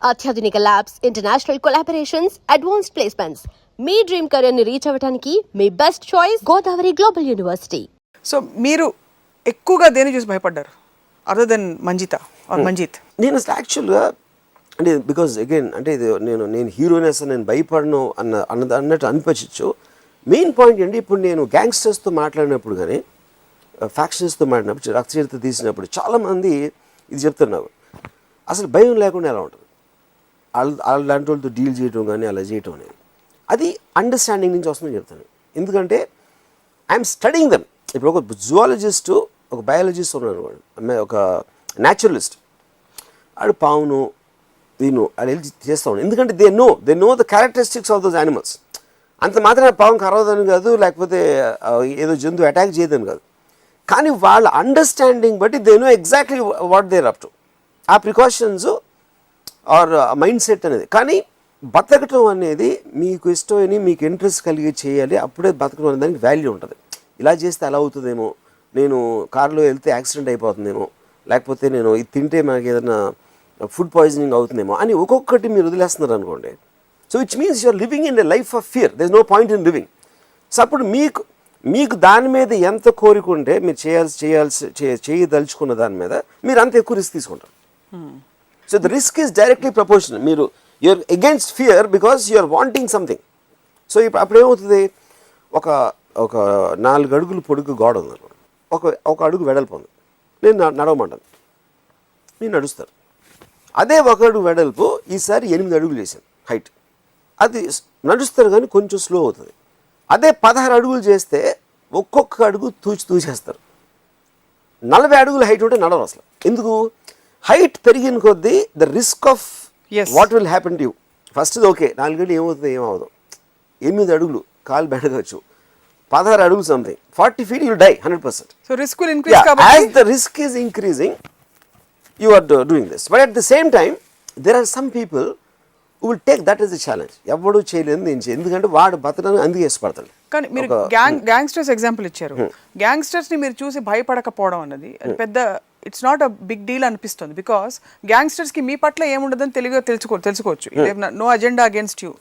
అత్యాధునిక labs, international collaborations, advanced placements. మీ dream career ని రీచ్ అవ్వడానికి మీ best choice Godavari global university. So మీరు ఎక్కువగా దేని చూసి భయపడ్డారు other than Manjitha or Manjith? నేను అసలు యాక్చువల్గా అంటే బికాజ్ అగైన్ అంటే ఇది నేను హీరోయినెస్ నేను భయపడను అన్నట్టు అనిపించచ్చు. మెయిన్ పాయింట్ ఏంటి, ఇప్పుడు నేను గ్యాంగ్స్టర్స్తో మాట్లాడినప్పుడు కానీ ఫ్యాక్షన్స్తో మాట్లాడినప్పుడు రక్తచరిత్ర తీసినప్పుడు చాలామంది ఇది చెప్తున్నారు, అసలు భయం లేకుండా ఎలా ఉంటుంది అలాంటి వాళ్ళతో డీల్ చేయడం కానీ అలా చేయటం అనేది. అది అండర్స్టాండింగ్ నుంచి వస్తుందని చెప్తాను. ఎందుకంటే ఐఎమ్ స్టడింగ్ దెమ్. ఇప్పుడు ఒక జువాలజిస్టు ఒక బయాలజిస్ట్ ఉన్నాడు, ఒక న్యాచురలిస్ట్, ఆడు పావును దీన్ని అది వెళ్ళి చేస్తూ ఉన్నాడు. ఎందుకంటే they know the characteristics of those animals. అంత మాత్రం పాము కరవదని కాదు, లేకపోతే ఏదో జంతువు అటాక్ చేయదని కాదు, కానీ వాళ్ళ అండర్స్టాండింగ్ బట్టి they know exactly what they're up to. ఆ ప్రికాషన్స్ ఆర్ మైండ్ సెట్ అనేది. కానీ బతకటం అనేది మీకు ఇష్టమని మీకు ఇంట్రెస్ట్ కలిగి చేయాలి, అప్పుడే బతకడం అనే దానికి వాల్యూ ఉంటుంది. ఇలా చేస్తే అలా అవుతుందేమో, నేను కారులో వెళ్తే యాక్సిడెంట్ అయిపోతుందేమో, లేకపోతే నేను ఇది తింటే మనకి ఏదైనా ఫుడ్ పాయిజనింగ్ అవుతుందేమో అని ఒక్కొక్కటి మీరు వదిలేస్తున్నారు అనుకోండి. So it's means you're living in a life of fear. There is no point in living. So అప్పుడు మీకు దాని మీద ఎంత కోరిక ఉంటే మీరు చేయదలుచుకున్న దాని మీద మీరు అంత ఎక్కువ రిస్క్ తీసుకుంటారు. So the risk is directly proportional. you're against fear because you're wanting something. So ఇప్పుడు అప్పుడు ఏమవుతుంది, ఒక 4 అడుగులు పొడుగు గోడ ఉంది, ఒక అడుగు వెడల్పు ఉంది, నేను నడవమంటాను, నేను నడుస్తాను. అదే 1 అడుగు వెడల్పు ఈసారి 8 అడుగులు చేశాను హైట్, అది నడుస్తారు కానీ కొంచెం స్లో అవుతుంది. అదే 16 అడుగులు చేస్తే ఒక్కొక్క అడుగు తూచేస్తారు. 40 అడుగుల హైట్ ఉంటే నడవరు అసలు. ఎందుకు? హైట్ పెరిగిన కొద్దీ the risk of what will happen to you. First okay 4 అడుగులు ఏమవుతుంది ఏమవుతుంది, 8 అడుగులు కాలు బెడగచ్చు, 16 అడుగులు something, 40 feet you will die 100%. So risk will increase. As the risk is increasing, you are doing this. But at the same time, there are some people who will take that as a challenge. ఎవడు చేయలేదు నేను చేయ, ఎందుకంటే వాడు బతకడానికి అందుకే ఇష్టపడతాడు. కానీ మీరు గ్యాంగ్స్టర్స్ ఎగ్జాంపుల్ ఇచ్చారు. గ్యాంగ్స్టర్స్ని మీరు చూసి భయపడకపోవడం అన్నది అది పెద్ద it's not a big deal అనిపిస్తుంది. బికాస్ గ్యాంగ్స్టర్స్కి మీ పట్ల ఏముండదని తెలుసుకోవచ్చు. No agenda against you,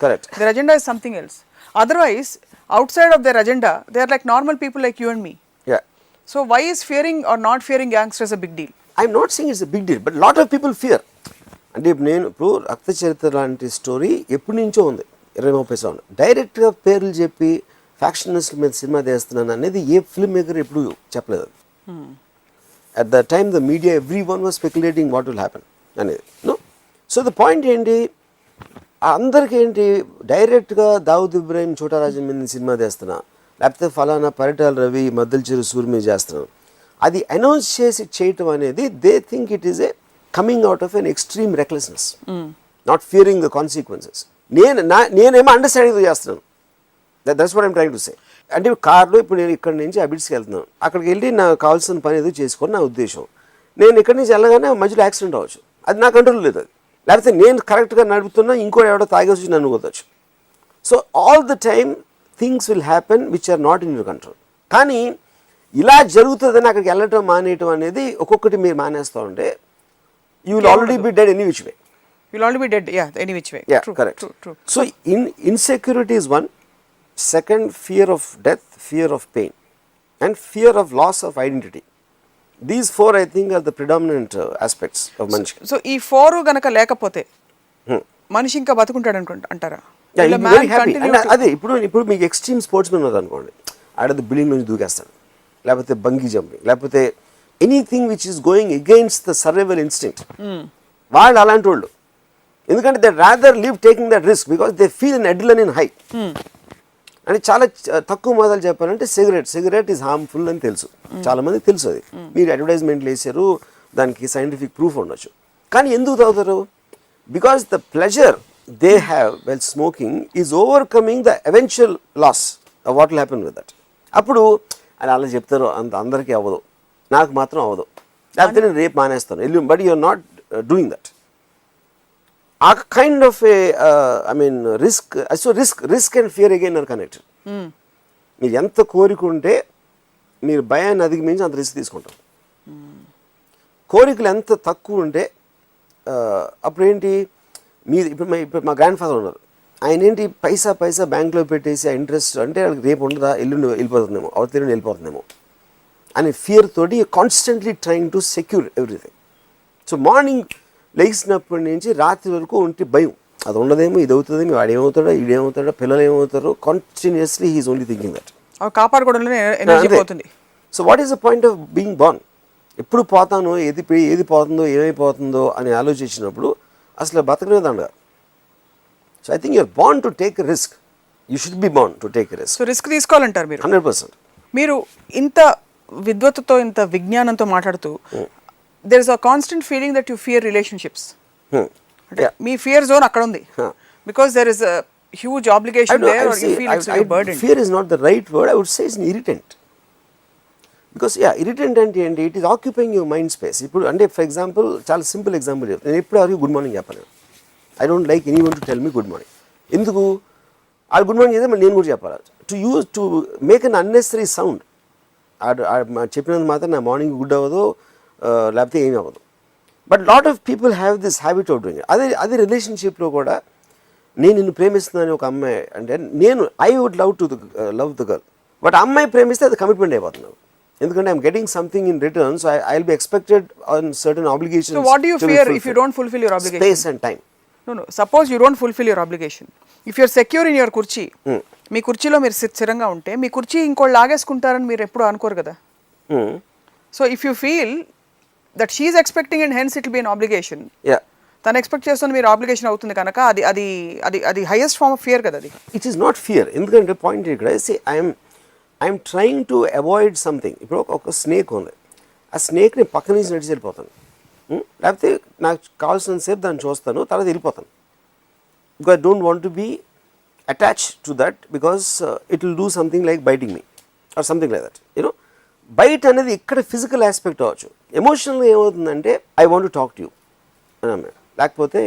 their agenda is something else. Otherwise outside of their agenda they are like normal people like you and me. Yeah. So why is fearing or not fearing gangsters a big deal? I'm not saying it's a big deal, but lot of people fear. అంటే ఇప్పుడు రక్త చరిత్ర లాంటి story ఎప్పటి నుంచో ఉంది, 20-30 సంవత్సరాలు. డైరెక్ట్గా పేర్లు చెప్పి ఫ్యాక్షనిస్ట్ మీద సినిమా తీస్తున్నాను అనేది ఏ ఫిల్మ్ మేకర్ ఎప్పుడు చెప్పలేదు. At the time the media every one was speculating what will happen అనేది. నో, సో ద పాయింట్ ఏంటి, అందరికీ ఏంటి, డైరెక్ట్గా దావుద్ ఇబ్రాహిం చోటారాజన్ మీద సినిమా చేస్తున్నా, లేకపోతే ఫలానా పరిటాల రవి మద్దెలచెరు సూరి మీద చేస్తున్నాను, అది అనౌన్స్ చేసి చేయటం అనేది they think it is a coming out of an extreme recklessness, not Fearing the consequences. నేనేమో అండర్స్టాండింగ్తో చేస్తున్నాను. That's what I'm trying to say. అంటే కార్లో ఇప్పుడు నేను ఇక్కడ నుంచి అబిడ్స్కి వెళ్తున్నాను, అక్కడికి వెళ్ళి నాకు కావాల్సిన పని ఏదో చేసుకొని నా ఉద్దేశం. నేను ఇక్కడి నుంచి వెళ్ళగానే మధ్యలో యాక్సిడెంట్ అవ్వచ్చు, అది నా కంట్రోల్ లేదు. అది లేకపోతే నేను కరెక్ట్గా నడుపుతున్నా ఇంకోటి ఎవడో తాగేసి నన్ను కొట్టచ్చు. So all the time things will happen which are not in your control. కానీ ఇలా జరుగుతుందని అక్కడికి వెళ్ళటం మానేయటం అనేది ఒక్కొక్కటి మీరు మానేస్తూ ఉంటే you will already be dead any which way. You will already be dead, yeah, any which way. Yeah, true, correct. True. So insecurity is one. Second, fear of death, fear of pain, and fear of loss of identity. These 4 I think are the predominant aspects of manishi. So ee 4 ganaka lekapothe manishi inka batukuntaడు అంటారా? Yeah, you'll be very happy. And అదే ఇప్పుడు మీకు extreme sportsmen ఉన్నారు అనుకోండి, ఆడది building నుంచి దూకేస్తాడు, లేకపోతే bungee jumping, లేకపోతే anything which is going against the survival instinct. వాళ్ళు అలాంటి వాళ్ళు, ఎందుకంటే they rather live taking that risk because they feel an adrenaline high. అని చాలా తక్కువ మొదలు చెప్పాలంటే సిగరెట్ ఈజ్ హార్మ్ఫుల్ అని తెలుసు, చాలా మందికి తెలుసు. అది మీరు అడ్వర్టైజ్మెంట్లు వేసారు, దానికి సైంటిఫిక్ ప్రూఫ్ ఉండొచ్చు. కానీ ఎందుకు తాగుతారు? Because the pleasure they have well smoking is overcoming the eventual loss of what will happen with that. అప్పుడు అని అలా చెప్తారు, అందరికీ అవ్వదు, నాకు మాత్రం అవ్వదు, లేకపోతే నేను రేపు మానేస్తాను వెళ్ళి. But you're not doing that. ఆ kind of a risk. So risk and fear again are connected. మీరు ఎంత కోరికుంటే మీరు భయాన్ని అధిగమించి అంత రిస్క్ తీసుకుంటారు. కోరికలు ఎంత తక్కువ ఉంటే అప్పుడు ఏంటి, ఇప్పుడు మా గ్రాండ్ ఫాదర్ ఉన్నారు, ఆయన ఏంటి పైసా బ్యాంక్లో పెట్టేసి ఆ ఇంట్రెస్ట్ అంటే వాళ్ళకి రేపు ఉండదా, ఎల్లుండి వెళ్ళిపోతుందేమో, అవతల వెళ్ళిపోతుందేమో అనే ఫియర్ తోటి constantly trying to secure everything. So morning లేచినప్పటి నుంచి రాత్రి వరకు ఉంటే భయం, అది ఉండదేమో, ఇది అవుతుందేమో, వాడు ఏమవుతాడో, ఈడేమవుతాడో, పిల్లలు ఏమవుతారో, continuously he is only thinking that. కాపాడుకోవడంలో ఎనర్జీ పోతుంది. So what is the point of being born? ఎప్పుడు పోతానో, ఏది పోతుందో, ఏమైపోతుందో అని ఆలోచించినప్పుడు అసలు బతకనే దండగా. So I think you're born to take risk. You should be born to take risk. So risk తీసుకోవాలంటారు మీరు? 100%. మీరు ఇంత విద్వత్తుతో, ఇంత విజ్ఞానంతో మాట్లాడుతూ there is a constant feeling that you fear relationships. అంటే మీ ఫియర్ జోన్ అక్కడ ఉంది, because there is a huge obligation there, are you feel it's a burden. Fear is not the right word. I would say it's an irritant. Because irritant అంటే ఏంటి, it is occupying your mind space. ఇప్పుడు అంటే for example, చాలా simple example చెప్తాను. నేను ఎప్పుడు good morning చెప్పాను. I don't like any one to tell me good morning. ఎందుకు? ఆ గుడ్ మార్నింగ్ చేస్తే మళ్ళీ నేను కూడా చెప్పాలి. To make an unnecessary sound. చెప్పినందుకు మాత్రం నా మార్నింగ్ గుడ్ అవ్వదు, లేకపోతే ఏమీ అవ్వదు. But lot of people have this habit of doing. అదే రిలేషన్షిప్లో కూడా నేను నిన్ను ప్రేమిస్తున్నాను ఒక అమ్మాయి అంటే, I would love the girl, but అమ్మాయి ప్రేమిస్తే అది కమిట్మెంట్ అయిపోతున్నాను. ఎందుకంటే I'm getting something in return, so I will be expected on certain obligations. So what do you fear if you don't fulfill your obligation? Space and time. No, suppose you don't fulfill your obligation. If you're secure in your kurchi, మీ కుర్చీలో మీరు స్థిరంగా ఉంటే మీ కుర్చీ ఇంకోళ్ళు లాగేసుకుంటారని మీరు ఎప్పుడు అనుకోరు కదా. So if you feel that she's expecting and hence it will be an obligation, తను ఎక్స్పెక్ట్ చేస్తున్న మీరు ఆబ్లిగేషన్ అవుతుంది కనుక అది హైయెస్ట్ ఫార్మ్ ఆఫ్ ఫియర్ కదా అది. It is not fear. ఎందుకంటే పాయింట్ ఇక్కడ I'm trying to avoid something. ఇప్పుడు ఒక స్నేక్ ఉంది, ఆ స్నేక్ని పక్క నుంచి నడిచి వెళ్ళిపోతాను, లేకపోతే నాకు కావాల్సిన సేపు దాన్ని చూస్తాను, తర్వాత వెళ్ళిపోతాను. Because I don't want to be attached to that, because it will do something like biting me or something like that. You know, bite అనేది ఇక్కడ ఫిజికల్ ఆస్పెక్ట్ అవ్వచ్చు. ఎమోషనల్గా ఏమవుతుందంటే I want to talk to you అని అన్నాడు, లేకపోతే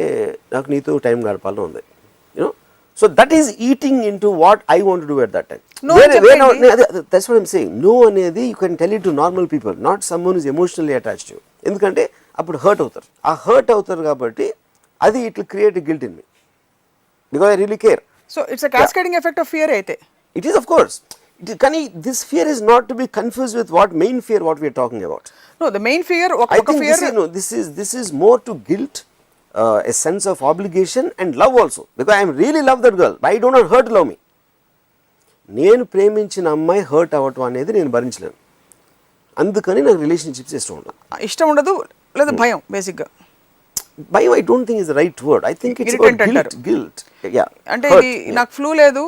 నాకు నీతో టైం గడపాలని ఉంది. You know, so that is eating into what I want to do at that time. That's what I'm saying. No అనేది you can tell it to normal people, not someone is emotionally attached to. ఎందుకంటే అప్పుడు hurt అవుతారు. ఆ hurt అవుతారు కాబట్టి అది it will create guilt in me, because I really care. So it's a cascading effect of fear అయితే. It is, of course. కానీ this fear is not to be confused with what main fear what we are talking about. No, the main fear, I think this is more to guilt, a sense of obligation and love also. Because I really love that girl, but I do not her to love me. నేను ప్రేమించిన అమ్మాయి hurt అవ్వటం అనేది నేను భరించలేను. అందుకని నాకు relationships ఇష్టం ఉండదు లేదా భయం. బేసిక్గా భయం I don't think is the right word. I think it's guilt. అంటే ఇది నాకు ఫ్లూ లేదు,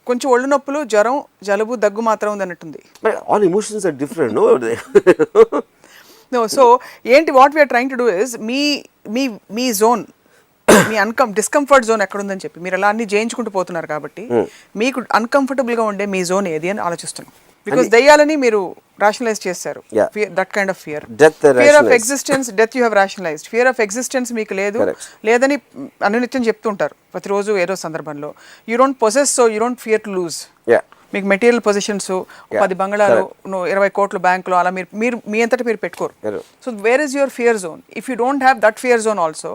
కొంచెం ఒళ్ళు నొప్పులు, జ్వరం, జలుబు, దగ్గు మాత్రం ఉంది అన్నట్టుంది. All emotions are different. No, so ఏంటి what we're trying to do is మీ జోన్, మీ డిస్కంఫర్ట్ జోన్ ఎక్కడ ఉందని చెప్పి మీరు అలా అన్ని జయించుకుంటూ పోతున్నారు కాబట్టి మీకు అన్కంఫర్టబుల్గా ఉండే మీ జోన్ ఏది అని ఆలోచిస్తున్నాం. బికాస్ దయ్యాలని మీరు రాషనలైజ్ చేస్తారు. That kind of fear, fear of existence, death you have rationalised. Fear of existence మీకు లేదని అనునిత్యం చెప్తుంటారు ప్రతిరోజు ఏదో సందర్భంలో. You don't possess, so you don't fear to lose. మీకు మెటీరియల్ పొజిషన్స్, 10 బంగళాలు, 20 కోట్లు బ్యాంకులో, అలా మీరు మీ అంతటా మీరు పెట్టుకోరు. So where is your fear zone? If you don't have that fear zone also,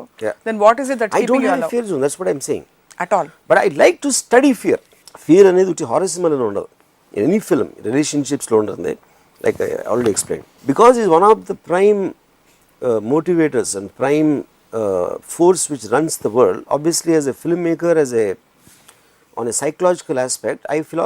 then what is it that keeping you allow? Fear zone, that's what I am saying at all. But I like to study fear. Fear అనేది ఉట్టి horror సినిమాలో ఉండదు, any film రిలేషన్షిప్స్లో ఉంటుంది. Like I already explained, because he is one of the prime motivators and prime force which runs the world. Obviously, as a filmmaker, on a psychological aspect, I feel